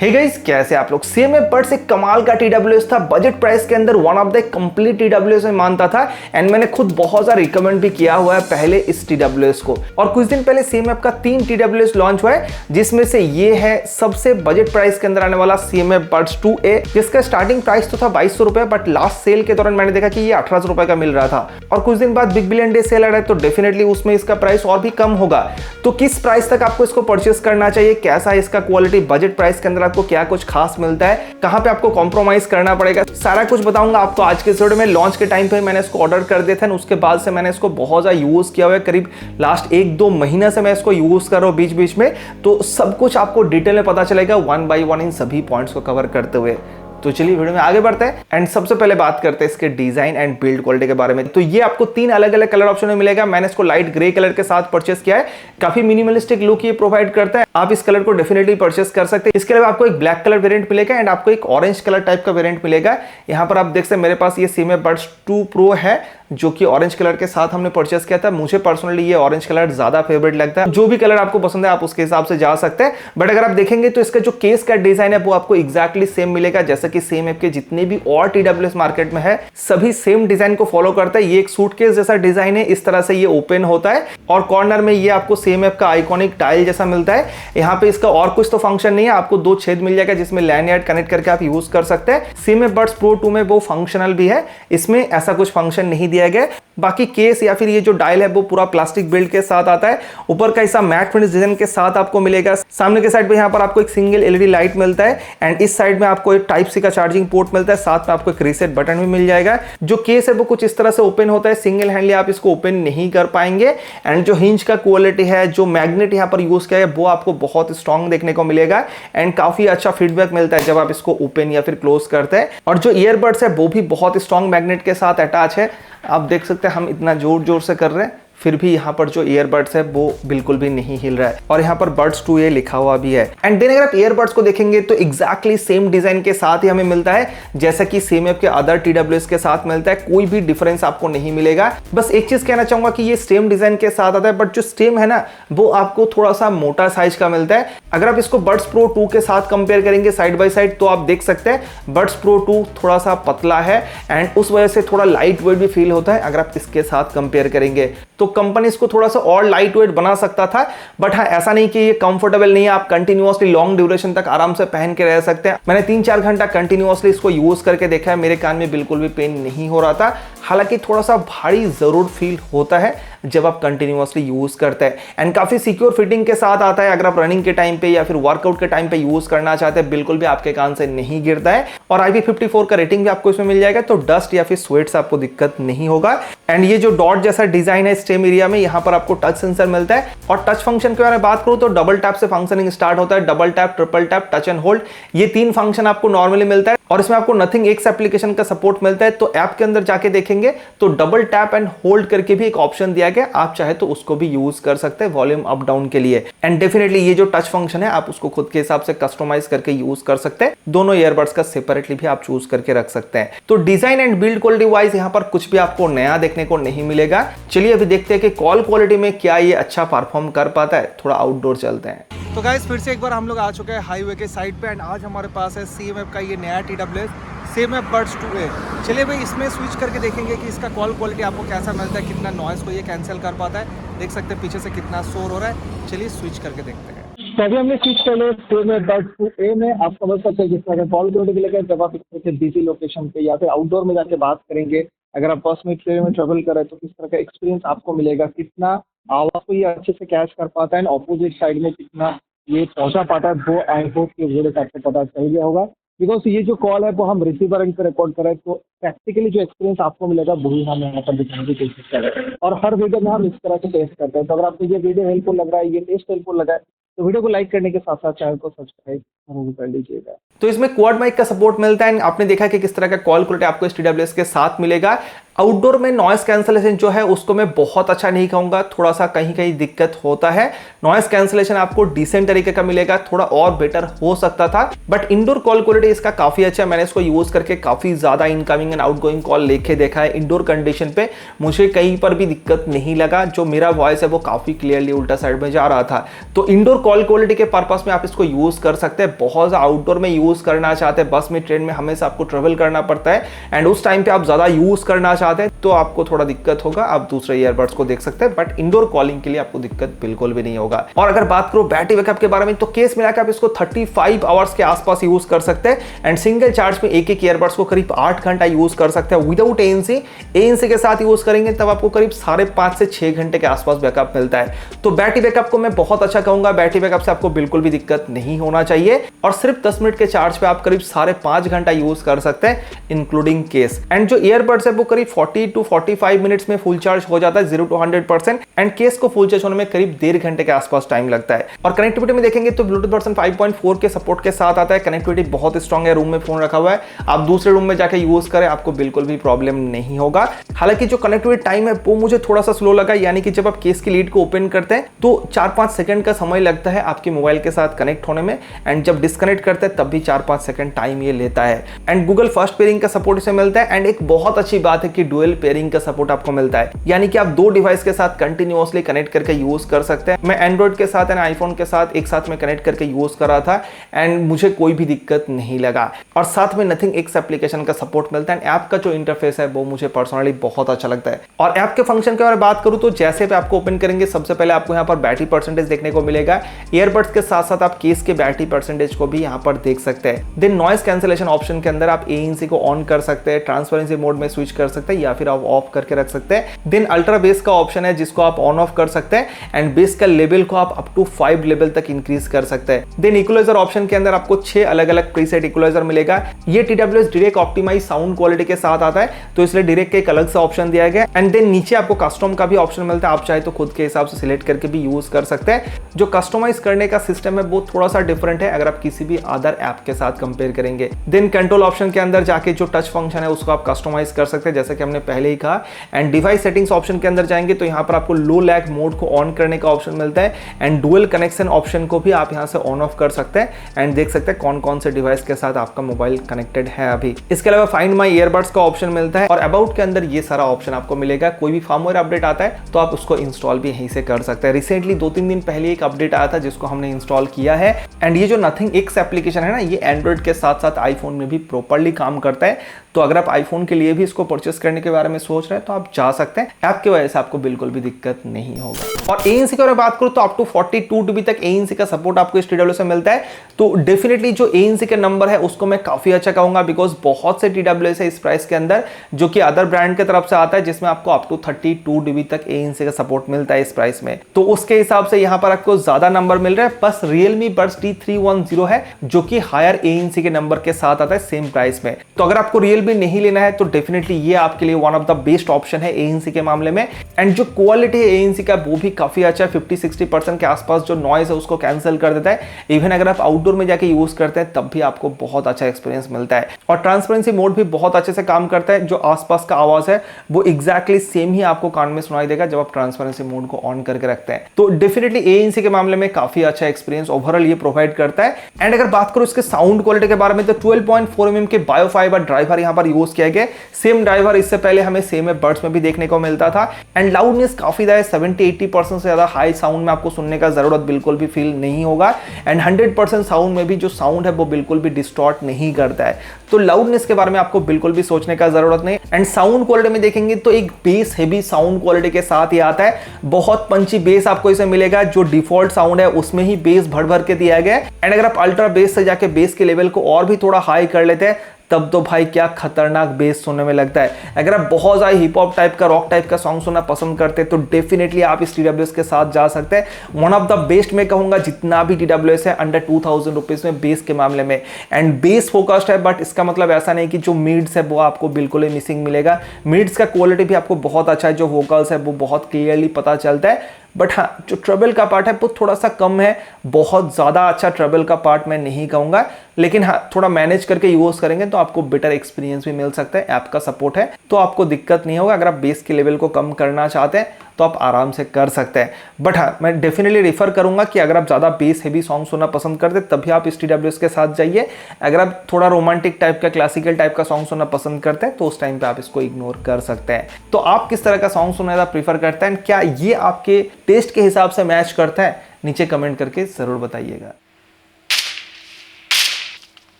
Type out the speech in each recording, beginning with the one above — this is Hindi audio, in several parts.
हे गाइस, कैसे आप लोग। CMF बड्स एक कमाल का TWS था, बजट प्राइस के अंदर one of the complete TWS में मानता था एंड मैंने खुद बहुत सारा रिकमेंड भी किया हुआ है पहले इस TWS को। और कुछ दिन पहले CMF का 3 TWS लॉन्च हुआ है, जिसमें से ये है सबसे बजट प्राइस के अंदर आने वाला CMF बड्स 2A, जिसका स्टार्टिंग प्राइस तो था 2200 रुपए, बट लास्ट सेल के दौरान मैंने देखा कि ये 1800 रुपए का मिल रहा था। और कुछ दिन बाद बिग बिलियन डे सेल आ रहा है, तो डेफिनेटली उसमें इसका प्राइस और भी कम होगा। तो किस प्राइस तक आपको इसको परचेस करना चाहिए, कैसा इसका क्वालिटी, बजट प्राइस के अंदर आपको क्या कुछ खास मिलता है, कहां पे आपको कॉम्प्रोमाइज करना पड़ेगा, सारा कुछ बताऊंगा आपको आज के वीडियो में। लॉन्च के टाइम पे मैंने इसको ऑर्डर कर दिया था, उसके बाद से मैंने इसको बहुत ज्यादा यूज किया हुआ है, करीब लास्ट 1-2 महीना से मैं इसको यूज कर रहा हूं बीच बीच में। तो सब कुछ आपको डिटेल में पता चलेगा वन बाय वन इन सभी पॉइंट्स को कवर करते हुए। तो चलिए वीडियो में आगे बढ़ते हैं एंड सबसे पहले बात करते हैं इसके डिजाइन एंड बिल्ड क्वालिटी के बारे में। तो ये आपको 3 अलग अलग कलर ऑप्शन में मिलेगा। मैंने इसको लाइट ग्रे कलर के साथ परचेस किया है। काफी मिनिमलिस्टिक लुक ये प्रोवाइड करता है, आप इस कलर को डेफिनेटली परचेस कर सकते हैं। इसके अलावा आपको एक ब्लैक कलर वेरिएंट मिलेगा एंड आपको एक ऑरेंज कलर टाइप का वेरिएंट मिलेगा। यहाँ पर आप देख सकते हैं मेरे पास ये CMF बड्स 2 Pro है, जो कि ऑरेंज कलर के साथ हमने परचेस किया था। मुझे पर्सनली ये ऑरेंज कलर ज्यादा फेवरेट लगता है। जो भी कलर आपको पसंद है आप उसके हिसाब से जा सकते हैं, बट अगर आप देखेंगे तो इसका जो केस का डिजाइन है वो आपको एग्जैक्टली सेम मिलेगा, जैसा कि CMF के जितने भी और TWS मार्केट में है सभी सेम डिजाइन को फॉलो करता है। ये एक सूटकेस जैसा डिजाइन है, इस तरह से ये ओपन होता है और कॉर्नर में ये आपको CMF का आइकॉनिक टाइल जैसा मिलता है। यहाँ पे इसका और कुछ तो फंक्शन नहीं है, आपको 2 छेद मिल जाएगा जिसमें लैनियार्ड कनेक्ट करके आप यूज कर सकते हैं। CMF बड्स Pro 2 में वो फंक्शनल भी है, इसमें ऐसा कुछ फंक्शन नहीं दिया गया। बाकी केस या फिर ये जो डायल है वो पूरा प्लास्टिक बिल्ड के साथ आता है। ऊपर का हिस्सा मैट फिनिश डिजाइन के साथ आपको मिलेगा। सामने के साइड पे यहाँ पर आपको एक सिंगल LED लाइट मिलता है एंड इस साइड में आपको एक टाइप सी का चार्जिंग पोर्ट मिलता है, साथ में आपको एक रीसेट बटन भी मिल जाएगा। जो केस है वो कुछ इस तरह से ओपन होता है, सिंगल हैंडली आप इसको ओपन नहीं कर पाएंगे। एंड जो हिंज का क्वालिटी है, जो मैग्नेट यहाँ पर यूज किया है वो आपको बहुत स्ट्रॉन्ग देखने को मिलेगा एंड काफी अच्छा फीडबैक मिलता है जब आप इसको ओपन या फिर क्लोज करते हैं। और जो ईयरबड्स है वो भी बहुत स्ट्रॉन्ग मैग्नेट के साथ अटैच है। आप देख सकते हैं हम इतना जोर जोर से कर रहे हैं, फिर भी यहाँ पर जो ईयरबड्स है वो बिल्कुल भी नहीं हिल रहा है। और यहाँ पर बड्स 2A लिखा हुआ भी है। एंड देन अगर आप ईयरबड्स को देखेंगे तो एग्जैक्टली सेम डिजाइन के साथ ही हमें मिलता है जैसा कि CMF के अदर TWS के साथ मिलता है। कोई भी डिफरेंस आपको नहीं मिलेगा। बस एक चीज कहना चाहूंगा कि ये सेम डिजाइन के साथ आता है, बट जो स्टेम है ना वो आपको थोड़ा सा मोटा साइज का मिलता है। अगर आप इसको बड्स Pro 2 के साथ कंपेयर करेंगे साइड बाय साइड तो आप देख सकते हैं बड्स Pro 2 थोड़ा सा पतला है एंड उस वजह से थोड़ा लाइट वेट भी फील होता है अगर आप इसके साथ कंपेयर करेंगे। तो कंपनी इसको थोड़ा सा और लाइट वेट बना सकता था, बट हाँ ऐसा नहीं कि ये कंफर्टेबल नहीं है। आप कंटिन्यूअसली लॉन्ग ड्यूरेशन तक आराम से पहन के रह सकते हैं। मैंने 3-4 घंटा कंटिन्यूअसली इसको यूज करके देखा है, मेरे कान में बिल्कुल भी पेन नहीं हो रहा था। हालांकि थोड़ा सा भारी जरूर फील होता है जब आप कंटिन्यूअसली यूज करते हैं एंड काफी सिक्योर फिटिंग के साथ आता है। अगर आप रनिंग के टाइम पे या फिर वर्कआउट के टाइम पे यूज करना चाहते हैं बिल्कुल भी आपके कान से नहीं गिरता है। और IP54 का रेटिंग भी आपको इसमें मिल जाएगा, तो डस्ट या फिर स्वेट से आपको दिक्कत नहीं होगा। एंड ये जो डॉट जैसा डिजाइन है स्टेम एरिया में, यहाँ पर आपको टच सेंसर मिलता है। और टच फंक्शन के बारे में बात करूं तो डबल टैप से फंक्शनिंग स्टार्ट होता है। Double tap, triple tap, touch and hold, ये 3 फंक्शन आपको नॉर्मली मिलता है। और इसमें आपको नथिंग एक्स एप्लीकेशन का सपोर्ट मिलता है। तो ऐप के अंदर जाके देखेंगे तो डबल टैप एंड होल्ड करके भी एक ऑप्शन दिया गया, आप चाहे तो उसको भी यूज कर सकते हैं वॉल्यूम अप डाउन के लिए। एंड डेफिनेटली ये जो टच फंक्शन है आप उसको खुद के हिसाब से कस्टमाइज करके यूज कर सकते हैं। दोनों ईयरबड्स का सेपरेटली भी आप चूज करके रख सकते हैं। तो design and build quality wise यहाँ पर कुछ भी आपको नया देखने को नहीं मिलेगा। चलिए अभी देखते हैं कि कॉल क्वालिटी में क्या ये अच्छा परफॉर्म कर पाता है। थोड़ा आउटडोर चलते हैं। तो गाइस फिर से एक बार हम लोग आ चुके हैं हाईवे के साइड पे एंड आज हमारे पास है CMF का ये नया TWS CMF बड्स 2A। चलिए भाई इसमें स्विच करके देखेंगे कि इसका कॉल क्वालिटी आपको कैसा मिलता है, कितना नॉइस को ये कैंसिल कर पाता है। देख सकते हैं पीछे से कितना शोर हो रहा है। चलिए स्विच करके देखते हैं। तो अभी हमने स्विच कर लिया CMF बड्स 2A में। आप समझ सकते हैं जिस तरह का कॉल क्वालिटी मिलेगा जब आप इस तरह के बिजी लोकेशन पे या फिर आउटडोर में जाके बात करेंगे। अगर आप 10 मिनट में ट्रेवल कर रहे हैं तो किस तरह का एक्सपीरियंस आपको मिलेगा, कितना आवाज़ को ये अच्छे से कैच कर पाता है एंड ऑपोजिट साइड में कितना ये पहुंचा पाता है। वो आई होप कि वीडियो आपको पता चल गया होगा, बिकॉज ये जो कॉल है वो हम रिसीवर एंड पे रिकॉर्ड कर रहे हैं। तो प्रैक्टिकली जो एक्सपीरियंस आपको मिलेगा वही हम यहाँ पर दिखाने की कोशिश कर रहे हैं और हर वीडियो में हम इस तरह से टेस्ट करते हैं। तो अगर आपको ये वीडियो हेल्पफुल लग रहा है, ये टेस्ट हेल्पफुल लगा है तो वीडियो को लाइक करने के साथ साथ चैनल को सब्सक्राइब जरूर कर लीजिएगा। तो इसमें क्वाड माइक का सपोर्ट मिलता है। आपने देखा कि किस तरह का कॉल क्वालिटी आपको इस TWS के साथ मिलेगा। आउटडोर में नॉइस कैंसलेशन जो है उसको मैं बहुत अच्छा नहीं कहूंगा, थोड़ा सा कहीं कहीं दिक्कत होता है। नॉइस कैंसलेशन आपको डिसेंट तरीके का मिलेगा, थोड़ा और बेटर हो सकता था, बट इंडोर कॉल क्वालिटी इसका काफी अच्छा है। मैंने इसको यूज करके काफी ज्यादा इनकमिंग एंड आउटगोइंग कॉल लेके देखा है इंडोर कंडीशन पे, मुझे कहीं पर भी दिक्कत नहीं लगा। जो मेरा वॉइस है वो काफी क्लियरली उल्टा साइड में जा रहा था। तो इंडोर कॉल क्वालिटी के पर्पस में आप इसको यूज कर सकते हैं। बहुत ज्यादा आउटडोर में यूज करना चाहते हैं, बस में ट्रेन में हमेशा आपको ट्रेवल करना पड़ता है एंड उस टाइम पे आप ज्यादा यूज करना चाहते हैं तो आपको थोड़ा दिक्कत होगा, आप दूसरे ईयरबड्स को देख सकते हैं, बट इंडोर कॉलिंग के लिए आपको दिक्कत बिल्कुल भी नहीं होगा। और अगर बात करो बैटरी बैकअप के बारे में तो केस मिलाकर आप इसको 35 आवर्स के आसपास यूज कर सकते हैं एंड सिंगल चार्ज में एक एक ईयरबड्स को करीब 8 घंटा यूज कर सकते हैं विदाउट एएनसी। एएनसी के साथ यूज करेंगे तब आपको करीब 5.5 से 6 घंटे के आसपास बैकअप मिलता है। तो बैटरी बैकअप को मैं बहुत अच्छा कहूंगा, बैटरी बैकअप से आपको बिल्कुल भी दिक्कत नहीं होना चाहिए और सिर्फ 10 मिनट के चार्ज पे आप करीब 5.5 घंटा यूज कर सकते हैं इंक्लूडिंग केस। एंड जो ईयरबड्स है वो करीब 40 to 45 मिनट्स में फुल चार्ज हो जाता है 0 to 100% एंड केस को फुल चार्ज होने में करीब 1.5 घंटे के आसपास टाइम लगता है। और कनेक्टिविटी में देखेंगे तो ब्लूटूथ वर्जन 5.4 के सपोर्ट के साथ आता है। कनेक्टिविटी बहुत स्ट्रांग है, रूम में फोन रखा हुआ है, आप दूसरे रूम में जाके यूज करें आपको बिल्कुल भी प्रॉब्लम नहीं होगा। हालांकि जो कनेक्टिविटी टाइम है वो मुझे थोड़ा सा स्लो लगा, यानी कि जब आप केस की लीड को ओपन करते हैं तो 4-5 सेकंड का समय लगता है आपके मोबाइल के साथ कनेक्ट होने में एंड जब डिस्कनेक्ट करते हैं तब भी 4-5 सेकंड टाइम ये लेता है। एंड गूगल फर्स्ट पेयरिंग का सपोर्ट इसे मिलता है एंड एक बहुत अच्छी बात है कि डुअल पेयरिंग का सपोर्ट आपको मिलता है, यानी कि आप 2 डिवाइस के साथ कंटिन्यूअसली कनेक्ट करके यूज कर सकते हैं। मैं एंड्रॉइड के साथ एंड आईफोन के साथ एक साथ में कनेक्ट करके यूज कर रहा था एंड मुझे कोई भी दिक्कत नहीं लगा। और साथ में नथिंग एक्स एप्लीकेशन का सपोर्ट मिलता है। ऐप का जो इंटरफेस है वो मुझे पर्सनली बहुत अच्छा लगता है। और ऐप के फंक्शन के बारे में बात करूं तो जैसे भी आपको ओपन करेंगे सबसे पहले आपको यहाँ पर बैटरी परसेंटेज देखने को मिलेगा। ईयरबड्स के साथ साथ आप केस के बैटरी परसेंटेज को भी यहाँ पर देख सकते हैं। देन नॉइस कैंसलेशन ऑप्शन के अंदर आप एएनसी को ऑन कर सकते हैं, ट्रांसपेरेंसी मोड में स्विच कर सकते हैं या फिर आप ऑफ करके रख सकते हैं। देन अल्ट्रा बेस का ऑप्शन है जिसको आप ऑन ऑफ कर सकते हैं एंड बेस का लेवल को आप अप टू 5 लेवल तक इंक्रीज कर सकते हैं। देन इक्वलाइजर ऑप्शन के अंदर आपको 6 अलग अलग प्रीसेट इक्वलाइजर मिलेगा। ये TWS direct optimise sound quality के साथ आता है तो इसलिए डायरेक्ट का एक अलग सा ऑप्शन दिया गया एंड देन नीचे आपको कस्टम का भी ऑप्शन मिलता है, आप चाहे तो खुद के हिसाब से सिलेक्ट करके भी यूज कर सकते हैं। जो कस्टमाइज करने का सिस्टम है वो थोड़ा सा डिफरेंट है अगर आप किसी भी अदर ऐप के साथ कंपेयर करेंगे। देन कंट्रोल ऑप्शन के अंदर जाके जो टच फंक्शन है उसको आप कस्टमाइज कर सकते हैं जैसे कि हमने पहले ही कहा। एंड डिवाइस सेटिंग्स ऑप्शन के अंदर जाएंगे तो यहाँ पर आपको लो लैग मोड को ऑन करने का ऑप्शन मिलता है एंड डुअल कनेक्शन ऑप्शन को भी आप यहाँ से ऑन ऑफ कर सकते हैं एंड देख सकते हैं कौन कौन से डिवाइस के साथ आपका मोबाइल कनेक्टेड है अभी। इसके अलावा फाइंड माई ईयरबड्स का ऑप्शन मिलता है और अबाउट के अंदर ये सारा ऑप्शन आपको मिलेगा। कोई भी फर्मवेयर अपडेट आता है तो आप उसको इंस्टॉल भी यहीं से कर सकते हैं। रिसेंटली 2-3 दिन पहले एक अपडेट आया था जिसको हमने इंस्टॉल किया है एंड ये जो नथिंग एक्स एप्लीकेशन है ना, ये एंड्रॉइड के साथ साथ आईफोन में भी प्रॉपर्ली काम करता है। तो अगर आप आईफोन के लिए भी इसको परचेस करने के बारे में सोच रहे हैं तो आप जा सकते हैं, ऐप की वजह से आपको बिल्कुल भी दिक्कत नहीं होगा। और एएनसी के बारे में बात करूं तो अप टू 42 DB तक एएनसी का सपोर्ट आपको इस TWS में मिलता है। तो डेफिनेटली जो एएनसी का नंबर है उसको मैं काफी अच्छा कहूंगा बिकॉज बहुत से TWS है इस प्राइस के अंदर जो कि अदर ब्रांड की तरफ से आता है जिसमें आपको अप टू 32 DB तक एएनसी का सपोर्ट मिलता है इस प्राइस में। तो उसके हिसाब से यहाँ पर आपको ज्यादा नंबर मिल रहा है। बस Realme Buds T310 है जो कि हायर एएनसी के नंबर के साथ आता है सेम प्राइस में। तो अगर आपको Realme नहीं लेना है तो डेफिनेटली ये आपके लिए one of the best option है एएनसी के मामले में। एंड जो क्वालिटी है एएनसी का वो भी काफी अच्छा है, 50-60% के आसपास जो नॉइज है उसको कैंसिल कर देता है। इवन अगर आप आउटडोर में जाके यूज करते हैं तब भी आपको बहुत अच्छा एक्सपीरियंस मिलता है। और ट्रांसपेरेंसी मोड भी बहुत अच्छे से काम करता है, जो आसपास का आवाज है वो एग्जैक्टली सेम ही आपको कान में सुनाई देगा जब आप ट्रांसपेरेंसी मोड को ऑन करके रखते हैं। तो डेफिनेटली एएनसी के मामले में काफी अच्छा एक्सपीरियंस ओवरऑल ये प्रोवाइड करता है। एंड अगर बात करूं इसके साउंड क्वालिटी के बारे में तो 12.4 mm के बायोफाइबर ड्राइवर यहां पर यूज किया गया। सेम ड्राइवर इससे पहले हमें सेम बड्स में भी देखने को मिलता था एंड लाउडनेस काफी ज्यादा 70-80% से ज्यादा हाई साउंड में आपको सुनने का जरूरत बिल्कुल भी फील नहीं होगा एंड 100% साउंड में भी जो साउंड है वो बिल्कुल भी डिस्टॉर्ट नहीं करता है। तो लाउडनेस के बारे में आपको बिल्कुल भी सोचने का जरूरत नहीं। एंड साउंड क्वालिटी में देखेंगे तो एक बेस हेवी साउंड क्वालिटी के साथ ही आता है। बहुत पंची बेस आपको इसे मिलेगा, जो डिफॉल्ट साउंड है उसमें ही बेस भर भर के दिया गया है। एंड अगर आप अल्ट्रा बेस से जाके बेस के लेवल को और भी थोड़ा हाई कर लेते हैं तब तो भाई क्या खतरनाक बेस सुनने में लगता है। अगर आप बहुत ज्यादा हिप हॉप टाइप का रॉक टाइप का सॉन्ग सुनना पसंद करते हैं तो डेफिनेटली आप इस TWS के साथ जा सकते हैं। वन ऑफ द बेस्ट मैं कहूंगा जितना भी TWS है अंडर 2000 रुपीज में बेस के मामले में। एंड बेस फोकस्ड है बट इसका मतलब ऐसा नहीं कि जो मिड्स है वो आपको बिल्कुल ही मिसिंग मिलेगा। मिड्स का क्वालिटी भी आपको बहुत अच्छा है, जो वोकल्स है वो बहुत क्लियरली पता चलता है। बट हाँ, जो ट्रबल का पार्ट है वो थोड़ा सा कम है, बहुत ज़्यादा अच्छा ट्रबल का पार्ट मैं नहीं कहूँगा, लेकिन हाँ थोड़ा मैनेज करके यूज़ करेंगे तो आपको बेटर एक्सपीरियंस भी मिल सकता है। ऐप का सपोर्ट है तो आपको दिक्कत नहीं होगा। अगर आप बेस के लेवल को कम करना चाहते हैं तो आप आराम से कर सकते हैं। बट हाँ, मैं डेफिनेटली रेफर करूंगा कि अगर आप ज़्यादा बेस हेवी सॉन्ग सुनना पसंद करते हैं तभी आप इस TWS के साथ जाइए। अगर आप थोड़ा रोमांटिक टाइप का, क्लासिकल टाइप का सॉन्ग सुनना पसंद करते हैं तो उस टाइम पे आप इसको इग्नोर कर सकते हैं। तो आप किस तरह का सॉन्ग सुनना ज़्यादा प्रीफर करते हैं, क्या ये आपके टेस्ट के हिसाब से मैच करता है? नीचे कमेंट करके ज़रूर बताइएगा।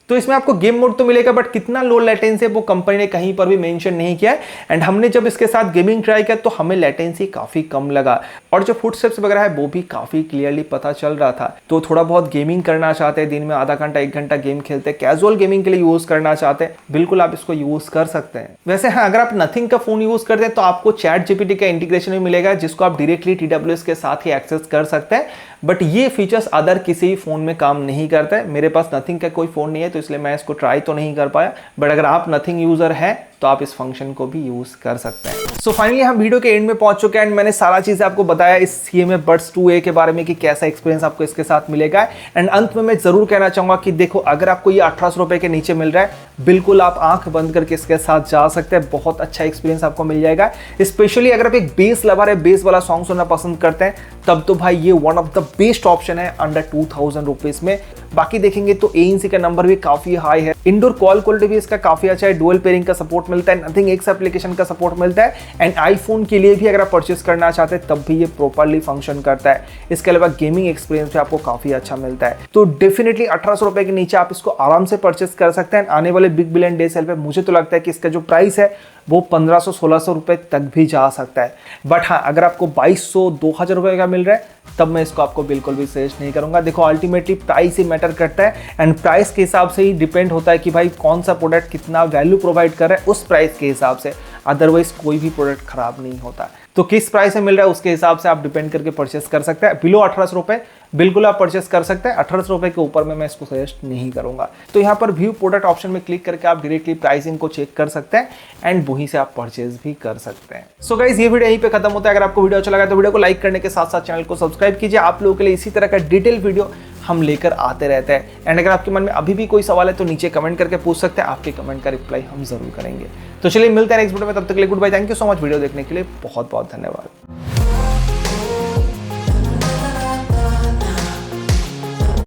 तो इसमें आपको गेम मोड तो मिलेगा, बट कितना लो लेटेंसी है वो कंपनी ने कहीं पर भी मेंशन नहीं किया है। एंड हमने जब इसके साथ गेमिंग ट्राई किया तो हमें लेटेंसी काफी कम लगा और जो फुटस्टेप्स वगैरह है वो भी काफी क्लियरली पता चल रहा था। तो थोड़ा बहुत गेमिंग करना चाहते हैं, दिन में आधा घंटा 1 घंटा गेम खेलते हैं, कैजुअल गेमिंग के लिए यूज करना चाहते हैं, बिल्कुल आप इसको यूज कर सकते हैं। वैसे हाँ, अगर आप नथिंग का फोन यूज करते हैं तो आपको ChatGPT का इंटीग्रेशन भी मिलेगा जिसको आप डायरेक्टली TWS के साथ ही एक्सेस कर सकते हैं। बट ये फीचर्स अदर किसी भी फोन में काम नहीं करता है। मेरे पास नथिंग का कोई फोन नहीं है तो इसलिए मैं इसको ट्राई तो नहीं कर पाया, बट अगर आप नथिंग यूजर हैं तो आप इस फंक्शन को भी यूज कर सकते हैं। सो फाइनली हम वीडियो के एंड में पहुंच चुके हैं एंड मैंने सारा चीजें आपको बताया इस CMA Buds 2A के बारे में कि कैसा एक्सपीरियंस आपको इसके साथ मिलेगा। एंड अंत में मैं जरूर कहना चाहूंगा कि देखो, अगर आपको ये 1800 रुपए के नीचे मिल रहा है, बिल्कुल आप आंख बंद करके इसके साथ जा सकते हैं। बहुत अच्छा एक्सपीरियंस आपको मिल जाएगा। स्पेशली अगर आप एक बेस लवर है, बेस वाला सॉन्ग सुनना पसंद करते हैं, तब तो भाई ये one of the best option है अंडर 2000 रुपीज में। बाकी देखेंगे तो ANC का नंबर भी काफी हाई है, इंडोर कॉल क्वालिटी भी इसका काफी अच्छा है, डुअल पेयरिंग का सपोर्ट मिलता है, नथिंग एक्स एप्लीकेशन का सपोर्ट मिलता है। एंड आईफोन के लिए भी अगर आप परचेस करना चाहते हैं तब भी ये प्रॉपर्ली फंक्शन करता है। इसके अलावा गेमिंग एक्सपीरियंस भी आपको काफी अच्छा मिलता है। तो डेफिनेटली 1800 रुपए के नीचे आप इसको आराम से परचेस कर सकते हैं। आने वाले बिग बिलियन डे सेल पे मुझे तो लगता है कि इसका जो प्राइस है वो 1500-1600 रुपए तक भी जा सकता है। बट हाँ, अगर आपको 2200-2000 रुपए का मिल रहा है तब मैं इसको आपको बिल्कुल भी सजेस्ट नहीं करूंगा। देखो, अल्टीमेटली प्राइस ही मैटर करता है एंड प्राइस के हिसाब से ही डिपेंड होता है कि भाई कौन सा प्रोडक्ट कितना वैल्यू प्रोवाइड कर रहा है, उस प्राइस के हिसाब से। अदरवाइज कोई भी प्रोडक्ट खराब नहीं होता। तो किस प्राइस में मिल रहा है उसके हिसाब से आप डिपेंड करके परचेस कर सकते हैं। बिलो 1800 रुपए बिल्कुल आप परचेस कर सकते हैं। 1800 रुपए के ऊपर में मैं इसको सजेस्ट नहीं करूंगा। तो यहाँ पर व्यू प्रोडक्ट ऑप्शन में क्लिक करके आप डायरेक्टली प्राइसिंग को चेक कर सकते हैं एंड वहीं से आप परचेस भी कर सकते हैं। सो गाइस, ये वीडियो यहीं पे खत्म होता है। अगर आपको वीडियो अच्छा लगा तो वीडियो को लाइक करने के साथ साथ चैनल को सब्सक्राइब कीजिए। आप लोगों के लिए इसी तरह का डिटेल वीडियो हम लेकर आते रहते हैं। एंड अगर आपके मन में अभी भी कोई सवाल है तो नीचे कमेंट करके पूछ सकते हैं। आपके कमेंट का रिप्लाई हम जरूर करेंगे। तो चलिए मिलते हैं नेक्स्ट वीडियो में, तब तक के लिए goodbye. Thank you so much video देखने के लिए, बहुत बहुत धन्यवाद।